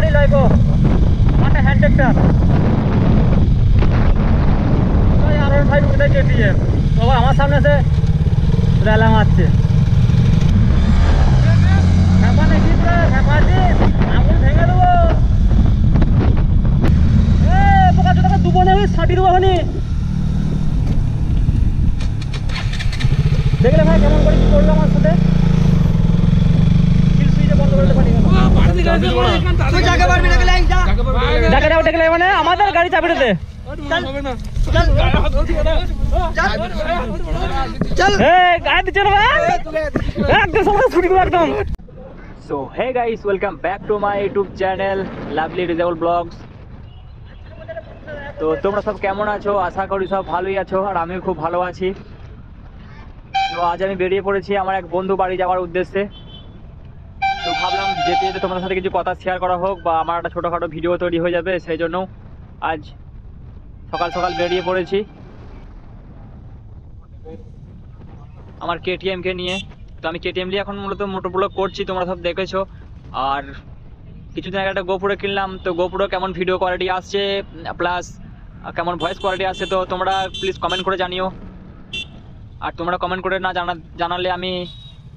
গাড়ি লয় গো, একটা হ্যান্ড ট্রাক্টর আর ভাই কোথায় কেটিএম বাবা আমার সামনে এসে রেলা মারছে। আঙুল ভেঙে দেবো, পোকা চোটাকে দুবো নেবে ছাটি দেবো এখনই। দেখলে ভাই কেমন করে কি করলো আমার সাথে, বন্ধ করে দেখলে মানে আমাদের গাড়ি চাপিয়ে দে। So hey guys, welcome back to my YouTube channel Lovely Disabled Vlogs. তো তোমরা সব কেমন আছো? আশা করি সব ভালোই আছো, আর আমিও খুব ভালো আছি। তো আজ আমি বেরিয়ে পড়েছি আমার এক বন্ধু বাড়ি যাওয়ার উদ্দেশ্যে। তো ভাবলাম যেতে যেতে তোমাদের সাথে কিছু কথা শেয়ার করা হোক, বা আমার একটা ছোটোখাটো ভিডিও তৈরি হয়ে যাবে, সেই জন্য আজ সকাল সকাল বেরিয়ে পড়েছি আমার কেটিএমকে নিয়ে। তো আমি কেটিএম নিয়ে এখন মূলত মোটো ব্লগ করছি, তোমরা সব দেখেছো। আর কিছুদিন আগে একটা গোপুরো কিনলাম, তো গোপুরো কেমন ভিডিও কোয়ালিটি আসছে প্লাস কেমন ভয়েস কোয়ালিটি আসছে, তো তোমরা প্লিজ কমেন্ট করে জানিও। আর তোমরা কমেন্ট করে না জানালে আমি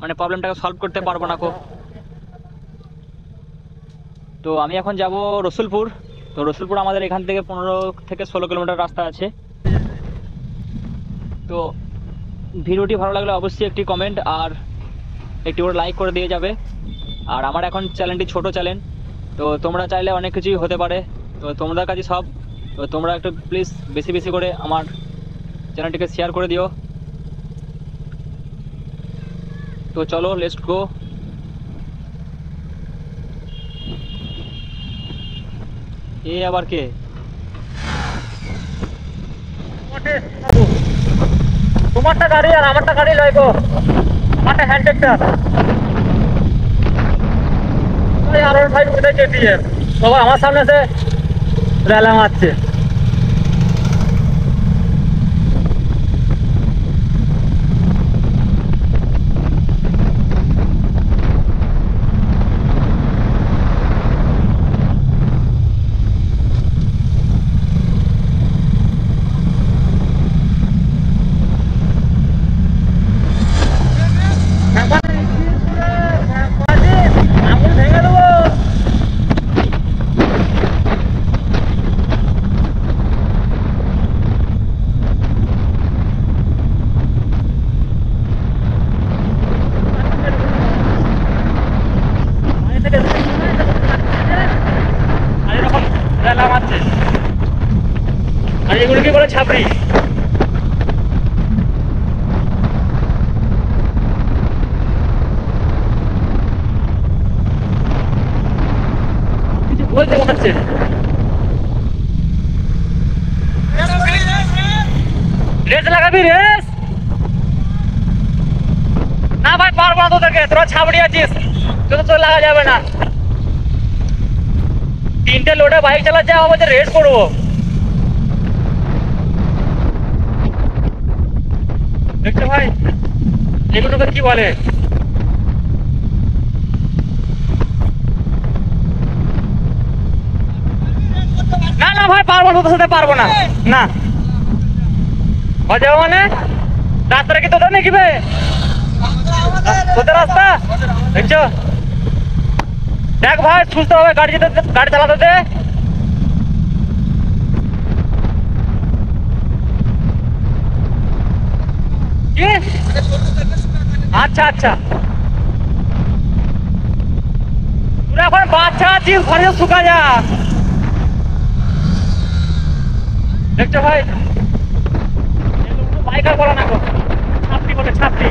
মানে প্রবলেমটাকে সলভ করতে পারবো না কো। তো আমি এখন যাব রসুলপুর। তো রসুলপুর আমাদের এখান থেকে 15 থেকে 16 কিলোমিটার রাস্তা আছে। তো ভিডিওটি ভালো লাগলে অবশ্যই একটি কমেন্ট আর একটি করে লাইক করে দিয়ে যাবে। আর আমার এখন চ্যানেলটি ছোট চ্যানেল, তো তোমরা চাইলে অনেক কিছুই হতে পারে, তো তোমাদের কাছে সব। তো তোমরা একটু প্লিজ বেশি বেশি করে আমার চ্যানেলটিকে শেয়ার করে দিও। তো চলো লেটস গো। এ আবার কে? তোমারটা গাড়ি আর আমারটা গাড়ি লয় গো, আমারটা হ্যান্ড ট্রাক্টর আর ভাই কোথায় কেটিএম বাবা আমার সামনে এসে রেলা মারছে। আঙুল ভেঙে দেবো। আর এগুলো কি বলে ছাপড়ি। কিছু বলতে মনে হচ্ছে রেস লাগাবি রেস না ভাই, পারবো না তোদেরকে, তোরা ছাপড়ি আছিস, তো লাগা যাবে না। 3টে লোডে বাইক চালাচ্ছে, আমাদের রেস করবো। দেখছো ভাই এগুলোকে কি বলে? না না ভাই পারবো না, তোদের সাথে পারবো না। না যাবো মানে রাস্তাটা কি তোদের নাকি ভাই? তোদের রাস্তা দেখছো? দেখ ভাই সুস্থ হবে গাড়ি চালাতে দে। আচ্ছা আচ্ছা, তোরা এখন বাচ্চা আছিস, ঘরে শুকা যা। দেখছো ভাই বাইক আর বলা না গো, ছাপড়ি বলে ছাপড়ি।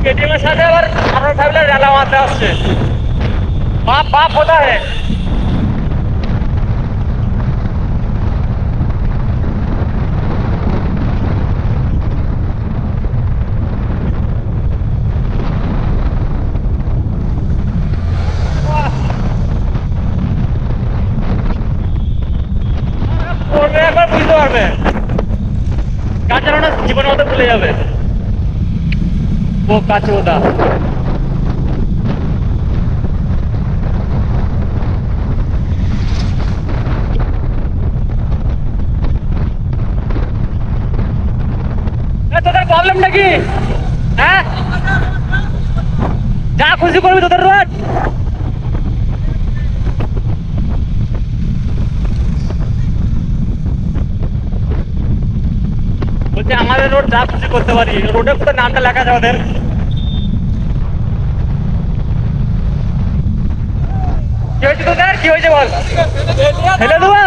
কেটিএমের সাথে আবার আমার ফ্যামিলি রেলা মারতে আসছে। বাপ বাপ কোথায়? একবার বুঝতে পারবে গাছ চালানো জীবনের মতো ভুলে যাবে। বোকা চোদা। তোদের প্রবলেমটা কি? হ্যাঁ, যা খুশি করবি তোদের রোড। বলছে আমাদের রোড যা খুশি করতে পারি, রোডের কোথায় নামটা লেখা আছে ওদের। কি হয়েছে তোদের, কি হয়েছে বল? ফেলে দেবো?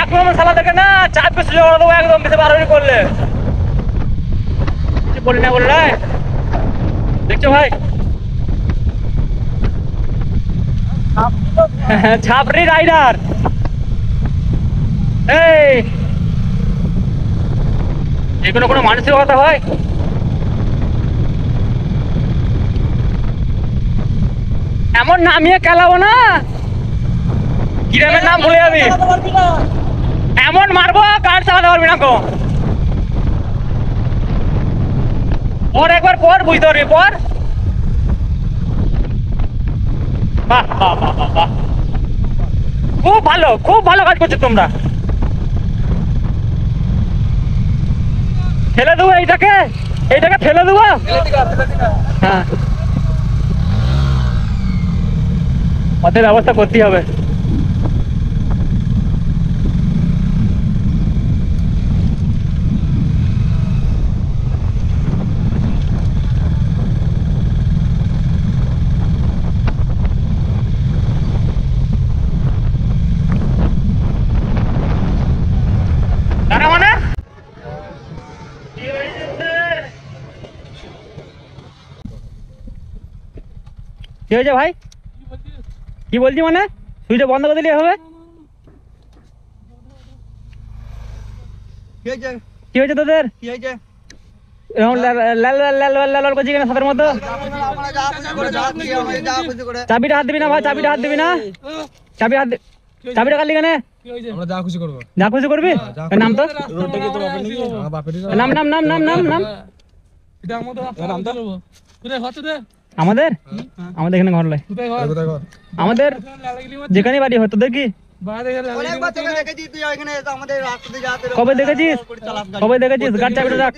এক নম্বর সালা দেখে না, চাপ বেশি জোর দেবো একদম, বেশি বাড়াবাড়ি করলে। কিছু বলি না বললে, দেখছো ভাই ছাপড়ি রাইডার। এই এগুলো কোনো মানুষের কথা হয়? এমন নামিয়ে খেলাবো না, গ্রামের নাম ভুলে যাবি। এমন মারবো কার চালাতে পারবি না কো। ওর একবার পর বুঝতে পারবি পর। বাহ বাহ বাহ বাহ বাহ, খুব ভালো, খুব ভালো কাজ করছো তোমরা। ফেলে দেবো এইটাকে, এইটাকে ফেলে দেবো। হ্যাঁ, ওদের ব্যবস্থা করতেই হবে। কি হয়েছে ভাই? কি বলছি মানে সুইচটা বন্ধ করে দিলে হবে? কি হয়েছে তোদের? এরকম লাল লাল লাল লাল লাল করছি কেন সাদের মতো? চাবিটা হাত দিবি না ভাই, চাবিটা হাত দিবি না। চাবিটা কাটলি কেন? যা খুশি করবো। যা খুশি করবি? নাম তো নাম নাম নাম নাম নাম নাম আমাদের আমাদের এখানে ঘর লয়, আমাদের যেখানে বাড়ি হয়। তোদের কি কবে দেখেছিস? কবে দেখেছিস? গাড়ি চাবিটা রাখ,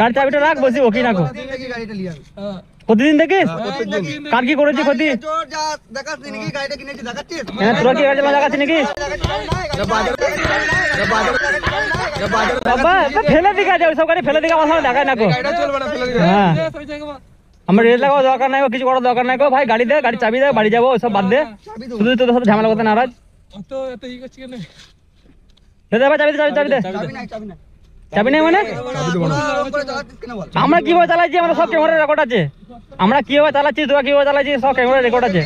গাড়ি চাবিটা রাখ, বসি ওকি রাখো। প্রতিদিন দেখিস? কার কি করেছি ক্ষতি? হ্যাঁ, তোরা কি গাড়ি চালা দেখাচ্ছি নাকি? বাবা ফেলে দিকে আছে, ওইসব গাড়ি ফেলে দিকে আমার সামনে দেখায় না কো। হ্যাঁ, আমার রেল লাগাও দরকার নাই, কিছু করার দরকার নাই গো ভাই। গাড়ি দে, গাড়ি চাবি দে, বাড়ি যাবো, ওইসব বাদ দে। শুধু তোদের সাথে ঝামেলা করতে নারাজ। চাবি দে, চাবি দে। চাবি নেই মানে? আমরা কিভাবে চালাচ্ছি, আমরা সব ক্যামেরা রেকর্ড আছে। আমরা কিভাবে চালাচ্ছি, তোরা কিভাবে চালাচ্ছিস, সব ক্যামেরা রেকর্ড আছে।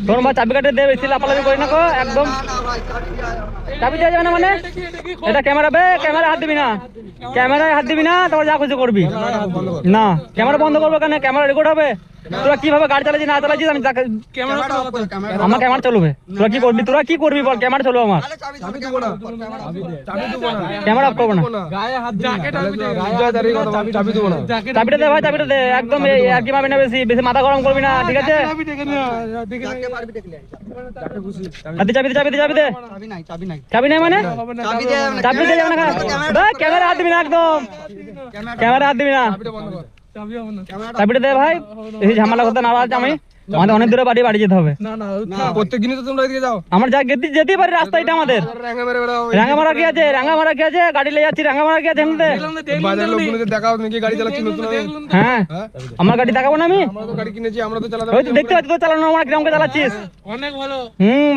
তোর মা চাবি কাটে দে, বেশি লাপালাপি করি না কো একদম। চাবি দেওয়া যাবে না মানে? এটা ক্যামেরা বে, ক্যামেরা হাত দিবি না, ক্যামেরায় হাত দিবি না, তোর যা খুশি করবি না। ক্যামেরা বন্ধ করবো কেন? ক্যামেরা রেকর্ড হবে। তোরা কিভাবে গাড়ি চালাচ্ছিস না চালাচ্ছিস আমি আমার ক্যামেরা চলবে। তোরা কি করবি, তোরা কি করবি বল? ক্যামেরা চলবে আমার, ক্যামেরা অফ করবো না। চাবিটা দে ভাই, চাবিটা দে একদম। আর কি মারবি না, বেশি বেশি মাথা গরম করবি না, ঠিক আছে? চাবি দে, চাবি দে, চাবি দে। চাবি নাই মানে? চাবি দিয়ে যাবে না, ক্যামেরা হাত দিবি না একদম, ক্যামেরা হাত দিবি না। চাবিটা দে ভাই, এই ঝামেলা করতে নারাজ আমি। আমাদের অনেক দূরে বাড়ি, বাড়ি যেতে হবে। প্রত্যেকদিনই তো তোমরা এদিকে যাও। আমরা যা যেতেই পারি, রাস্তা এটা আমাদের। রাঙ্গামারা কি আছে? রাঙ্গামারা কি আছে? গাড়ি নিয়ে যাচ্ছি, রাঙ্গামারা কি আছে? বাজারের লোকগুলোকে দেখাও নাকি গাড়ি চালাচ্ছি নতুন। হ্যাঁ, আমার গাড়ি দেখাবো না আমি? আমরা তো গাড়ি কিনেছি, আমরা তো চালাতে ওই তো দেখতে পাচ্ছি তো চালানো, আমরা কিরকম চালাচ্ছিস। অনেক ভালো।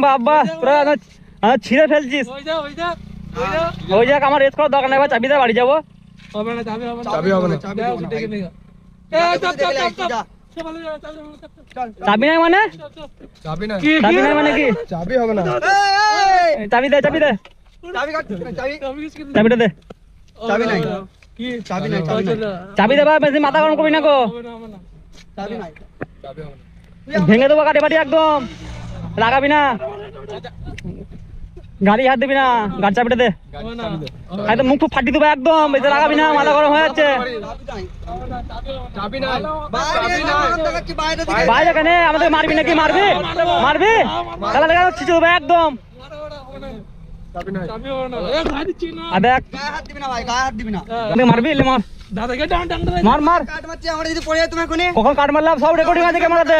বাবা তোরা ছিঁড়ে ফেলছিস। ওই যাক, আমার রেস করার দরকার নাই ভাই। চাবি দে, বাড়ি যাবো। হবে না, চাবি হবে না, চাবি হবে না। চাবি নাই মানে? চাবি না, চাবি নাই মানে কি? চাবি হবে না। চাবি দে, চাবি দে, চাবিটা দে। চাবি দে ভাই, বেশি মাথা গরম করবি না গো। ভেঙে দেবো গাড়ি বাড়ি একদম, লাগাবি না, গাড়ি হাত দিবি না, গাড়ি চাবিটা দে, একদম মুখ ফাটি দেবো একদম, এতে লাগাবি না, মাথা গরম হয়ে যাচ্ছে। চাবি নাই বাইরে কেন আমাদের মারবি নাকি? মারবি মারবি তাহলে দেখা ছিচে দেবো একদম। চাবি নাই চাবি হবে না এ গাড়ি চিনা আর দেখ মারবি মার দাদাকে ডান ডান মার মার, কখন কাট মারলাম সব রেকর্ডিং আছে ক্যামেরাতে।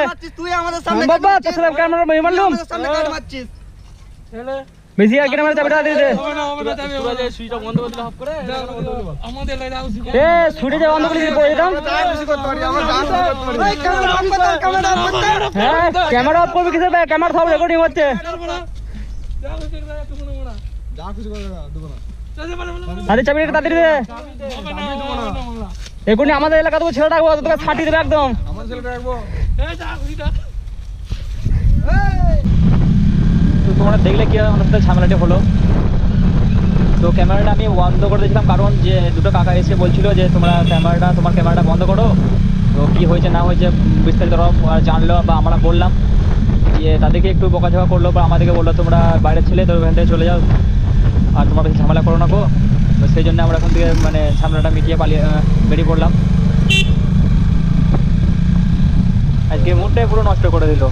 বাবা তোর সাথে ক্যামেরা মারলাম ছেলে বেশি আর ক্যামেরা চাবিটা দিয়ে দে। হবে না চাবি হবে না সুইচটা বন্ধ করে দিলে অফ করে আমাদের লাইন আউসি এ ছুটে যা বন্ধ করে দিয়ে পড়ে যেতাম। বেশি করতে পারি আমার গান করতে পারি হ্যাঁ ক্যামেরা অফ করবি কিসের? ক্যামেরা সব রেকর্ডিং হচ্ছে। যা খুশি করে দেবো না আরে চাবিটা তাড়াতাড়ি দে, এখনই আমাদের এলাকা থেকে ছেলে ডাকবো, তোকে ছাটি দেবে একদম। আমার ছেলেটা রাখবো তো তোমরা দেখলে কি আমাদের সাথে ঝামেলাটি হলো। তো ক্যামেরাটা আমি বন্ধ করে দিয়েছিলাম, কারণ যে দুটো কাকা এসে বলছিল যে তোমার ক্যামেরাটা বন্ধ করো। তো কী হয়েছে না হয়েছে বিস্তারিত জানলো বা আমরা বললাম, যে তাদেরকে একটু বকাঝকা করলো বা আমাদেরকে বললো তোমরা বাইরের ছেলে, তো ওখান থেকে চলে যাও আর তোমরা বেশি ঝামেলা করো না গো। তো সেই জন্য আমরা এখন থেকে মানে ঝামেলাটা মিটিয়ে বেরিয়ে পড়লাম। আজকে মুডটাই পুরো নষ্ট করে দিল।